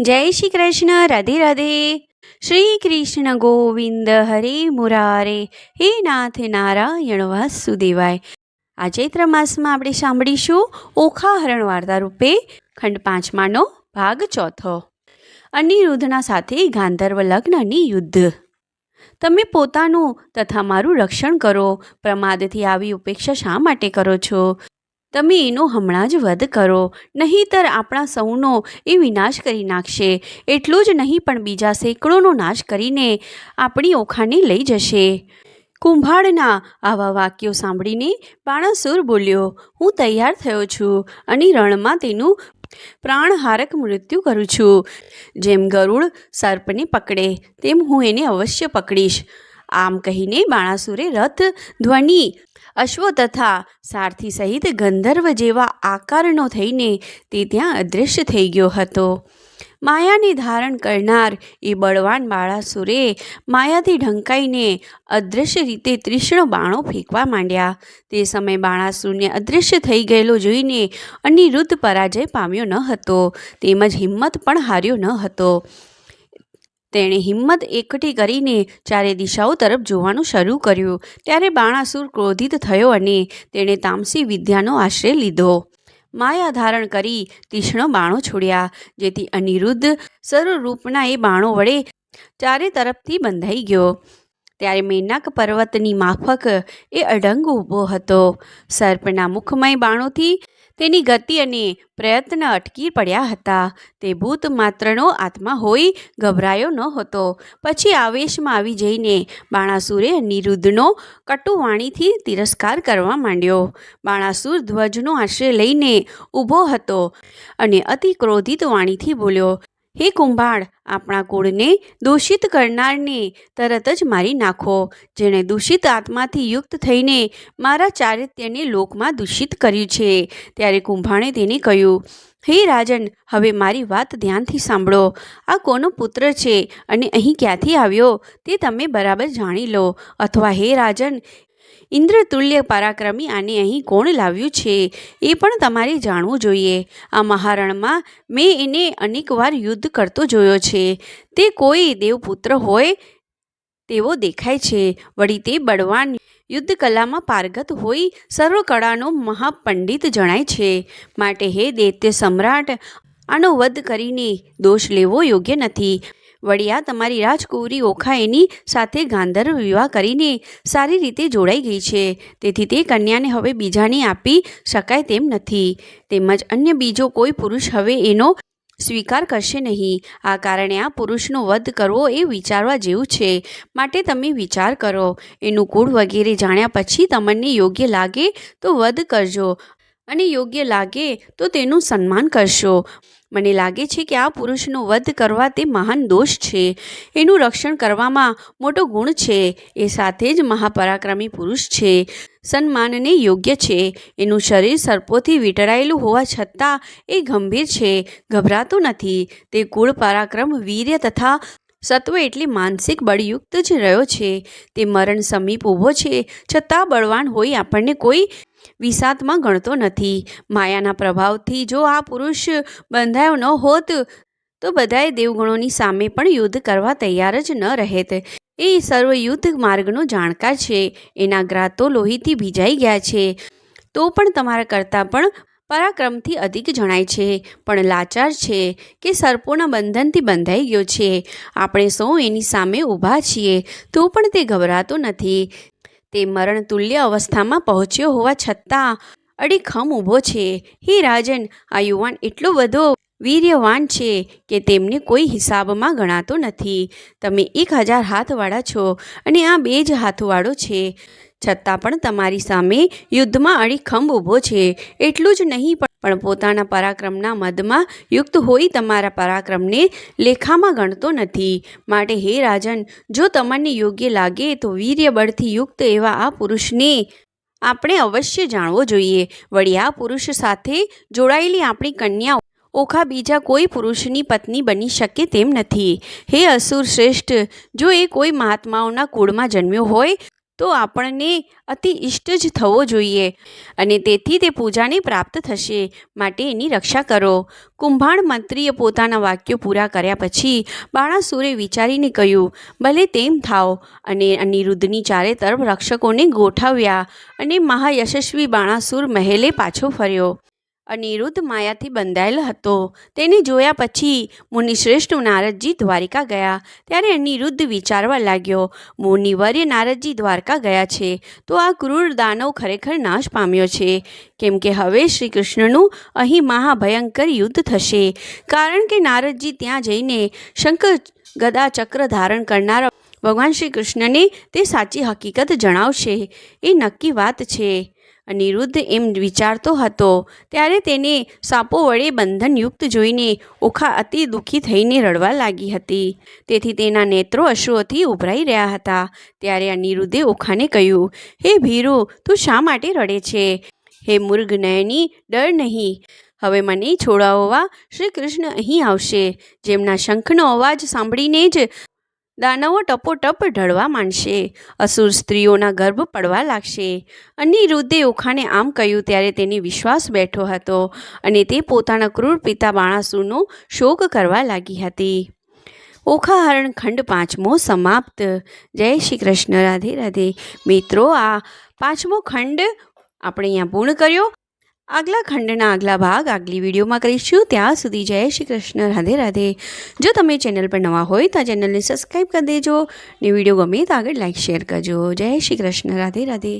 जय श्री कृष्ण। राधे राधे। श्री कृष्ण गोविंद हरे मुरारे, हे नाथ नारायण वासुदेवाय। आ चैत्र मासमां આપણે સાંભળીશું ઓખા હરણ વાર્તા રૂપે ખંડ 5નો ભાગ 4. અનિરુદ્ધના સાથે ગાંધર્વ લગ્નની યુદ્ધ. તમે પોતાનું તથા મારું રક્ષણ કરો. પ્રમાદથી આવી ઉપેક્ષા શા માટે કરો છો? તમે એનો હમણાં જ વધ કરો, નહીંતર આપણા સૌનો એ વિનાશ કરી નાખશે. એટલું જ નહીં પણ બીજા સેંકડોનો નાશ કરીને આપણી ઓખાને લઈ જશે. કુંભારના આવા વાક્યો સાંભળીને બાણાસુર બોલ્યો, હું તૈયાર થયો છું અને રણમાં તેનું પ્રાણહારક મૃત્યુ કરું છું. જેમ ગરુડ સર્પને પકડે તેમ હું એને અવશ્ય પકડીશ. આમ કહીને બાણાસુરે રથ, ધ્વનિ, અશ્વો તથા સારથી સહિત ગંધર્વ જેવા આકારનો થઈને તે ત્યાં અદૃશ્ય થઈ ગયો હતો. માયાને ધારણ કરનાર એ બળવાન બાણાસુરે માયાથી ઢંકાઈને અદૃશ્ય રીતે તીક્ષ્ણ બાણો ફેંકવા માંડ્યા. તે સમયે બાણાસુરને અદૃશ્ય થઈ ગયેલો જોઈને અનિરુદ્ધ પરાજય પામ્યો ન હતો, તેમજ હિંમત પણ હાર્યો ન હતો. તેણે હિંમત એકઠી કરીને ચારે દિશાઓ તરફ જોવાનું શરૂ કર્યું. ત્યારે બાણાસુર ક્રોધિત થયો અને તેણે તામસી વિદ્યાનો આશ્રય લીધો. માયા ધારણ કરી તીક્ષ્ણ બાણો છોડ્યા, જેથી અનિરુદ્ધ સર્વરૂપના એ બાણો વડે ચારે તરફથી બંધાઈ ગયો. ત્યારે મેનાક પર્વતની માફક એ અડંગ ઊભો હતો. સર્પના મુખમય બાણોથી તેની ગતિ અને પ્રયત્ન અટકી પડ્યા હતા. તે ભૂત માત્રનો આત્મા હોઈ ગભરાયો ન હતો. પછી આવેશમાં આવી જઈને બાણાસુરે અનિરુદ્ધનો કટુવાણીથી તિરસ્કાર કરવા માંડ્યો. બાણાસુર ધ્વજનો આશ્રય લઈને ઊભો હતો અને અતિ ક્રોધિત વાણીથી બોલ્યો, હે કુંભાર, આપણા કુળને દૂષિત કરનારને તરત જ મારી નાખો. જેણે દૂષિત આત્માથી યુક્ત થઈને મારા ચારિત્ર્યને લોકમાં દૂષિત કર્યું છે. ત્યારે કુંભાણે તેને કહ્યું, હે રાજન, હવે મારી વાત ધ્યાનથી સાંભળો. આ કોનો પુત્ર છે અને અહીં ક્યાંથી આવ્યો તે તમે બરાબર જાણી લો. અથવા હે રાજન, ઇન્દ્રતુલ્ય પરાક્રમી આને અહીં કોણ લાવ્યું છે એ પણ તમારે જાણવું જોઈએ. આ મહારણમાં મેં એને અનેકવાર યુદ્ધ કરતો જોયો છે. તે કોઈ દેવપુત્ર હોય તેવો દેખાય છે. વળી તે બળવાન યુદ્ધ કલામાં પારગત હોઈ સર્વ કળાનો મહાપંડિત જણાય છે. માટે હે દૈત્ય સમ્રાટ, આનો વધ કરીને દોષ લેવો યોગ્ય નથી. વળી આ તમારી રાજકુંવરી ઓખા એની સાથે ગાંધર્વ વિવાહ કરીને સારી રીતે જોડાઈ ગઈ છે. તેથી તે કન્યાને હવે બીજાને આપી શકાય તેમ નથી. તેમજ અન્ય બીજો કોઈ પુરુષ હવે એનો સ્વીકાર કરશે નહીં. આ કારણે આ પુરુષનો વધ કરવો એ વિચારવા જેવું છે. માટે તમે વિચાર કરો. એનું કુળ વગેરે જાણ્યા પછી તમને યોગ્ય લાગે તો વધ કરજો, અને યોગ્ય લાગે તો તેનું સન્માન કરશો. મને લાગે છે કે આ પુરુષનો વધ કરવા તે મહાન દોષ છે. એનું રક્ષણ કરવામાં મોટો ગુણ છે. એ સાથે જ મહાપરાક્રમી પુરુષ છે, સન્માનને યોગ્ય છે. એનું શરીર સર્પોથી વીંટળાયેલું હોવા છતાં એ ગંભીર છે, ગભરાતો નથી. તે કુળ, પરાક્રમ, વીર્ય તથા સત્વ એટલે માનસિક બળયુક્ત જ રહ્યો છે. તે મરણ સમીપ ઊભો છે, છતાં બળવાન હોઈ આપણને કોઈ વિષાદમાં ગણતો નથી. માયાના પ્રભાવથી જો આ પુરુષ બંધાયો ન હોત તો બધાએ દેવગણોની સામે પણ યુદ્ધ કરવા તૈયાર જ ન રહેત. એ સર્વ યુદ્ધ માર્ગનો જાણકાર છે. એના ગ્રાતો લોહીથી ભીજાઈ ગયા છે, તો પણ તમારા કરતાં પણ પરાક્રમથી અધિક જણાય છે. પણ લાચાર છે કે સર્પોના બંધનથી બંધાઈ ગયો છે. આપણે સૌ એની સામે ઊભા છીએ તો પણ તે ગભરાતો નથી. તે મરણ તુલ્ય અવસ્થામાં પહોંચ્યો હોવા છતાં અડીખમ ઊભો છે. હે રાજન, આ યુવાન એટલો બધો વીર્યવાન છે કે તેમને કોઈ હિસાબમાં ગણાતો નથી. તમે 1000 હાથવાળા છો અને આ 2 જ હાથવાળો છે, છતાં પણ તમારી સામે યુદ્ધમાં અડીખમ ઊભો છે. એટલું જ નહીં પણ પોતાના પરાક્રમના મદમાં યુક્ત હોઈ તમારા પરાક્રમને લેખામાં ગણતો નથી. માટે હે રાજન, જો તમને યોગ્ય લાગે તો વીર્ય બળથી યુક્ત એવા આ પુરુષને આપણે અવશ્ય જાણવો જોઈએ. વળી આ પુરુષ સાથે જોડાયેલી આપણી કન્યા ઓખા બીજા કોઈ પુરુષની પત્ની બની શકે તેમ નથી. હે અસુર શ્રેષ્ઠ, જો એ કોઈ મહાત્માઓના કુળમાં જન્મ્યો હોય તો આપણને અતિ ઇષ્ટ જ થવો જોઈએ અને તેથી તે પૂજાને પ્રાપ્ત થશે, માટે એની રક્ષા કરો. કુંભાણ મંત્રીએ પોતાના વાક્યો પૂરા કર્યા પછી બાણાસુરે વિચારીને કહ્યું, ભલે તેમ થાવ. અને અનિરુદ્ધની ચારે તરફ રક્ષકોને ગોઠવ્યા અને મહાયશસ્વી બાણાસુર મહેલે પાછો ફર્યો. અનિરુદ્ધ માયાથી બંધાયેલ હતો. તેને જોયા પછી મુનિશ્રેષ્ઠ નારદજી દ્વારિકા ગયા. ત્યારે અનિરુદ્ધ વિચારવા લાગ્યો, મુનિવર્ય નારદજી દ્વારકા ગયા છે તો આ ક્રૂર દાનવ ખરેખર નાશ પામ્યો છે, કેમ કે હવે શ્રી કૃષ્ણનું અહીં મહાભયંકર યુદ્ધ થશે. કારણ કે નારદજી ત્યાં જઈને શંખ ગદા ચક્ર ધારણ કરનારા ભગવાન શ્રી કૃષ્ણને તે સાચી હકીકત જણાવશે, એ નક્કી વાત છે. અનિરુદ્ધ એમ વિચારતો હતો ત્યારે તેને સાપો વડે બંધનયુક્ત જોઈને ઓખા અતિ દુઃખી થઈને રડવા લાગી હતી. તેથી તેના નેત્રો અશ્રુઓથી ઉભરાઈ રહ્યા હતા. ત્યારે અનિરુદ્ધે ઓખાને કહ્યું, હે ભીરુ, તું શા માટે રડે છે? હે મૃગ નયની, ડર નહીં. હવે મને છોડાવવા શ્રી કૃષ્ણ અહીં આવશે. જેમના શંખનો અવાજ સાંભળીને જ દાનવો ટપોટપ ઢળવા માંડશે. અસુર સ્ત્રીઓના ગર્ભ પડવા લાગશે. અનિરુદ્ધે ઓખાને આમ કહ્યું ત્યારે તેને વિશ્વાસ બેઠો હતો અને તે પોતાના ક્રૂર પિતા બાણાસુરનો શોક કરવા લાગી હતી. ઓખાહરણ ખંડ 5મો સમાપ્ત. જય શ્રી કૃષ્ણ. રાધે રાધે. મિત્રો, આ 5મો ખંડ આપણે અહીંયા પૂર્ણ કર્યો. આગલા ખંડના આગલા ભાગ આગલી વિડીયોમાં કરીશું. ત્યાં સુધી જય શ્રી કૃષ્ણ. રાધે રાધે. જો તમે ચેનલ પર નવા હોય તો આ ચેનલને સબસ્ક્રાઈબ કરી દેજો ને વિડીયો ગમે તો આગળ લાઈક શેર કરજો. જય શ્રી કૃષ્ણ. રાધે રાધે.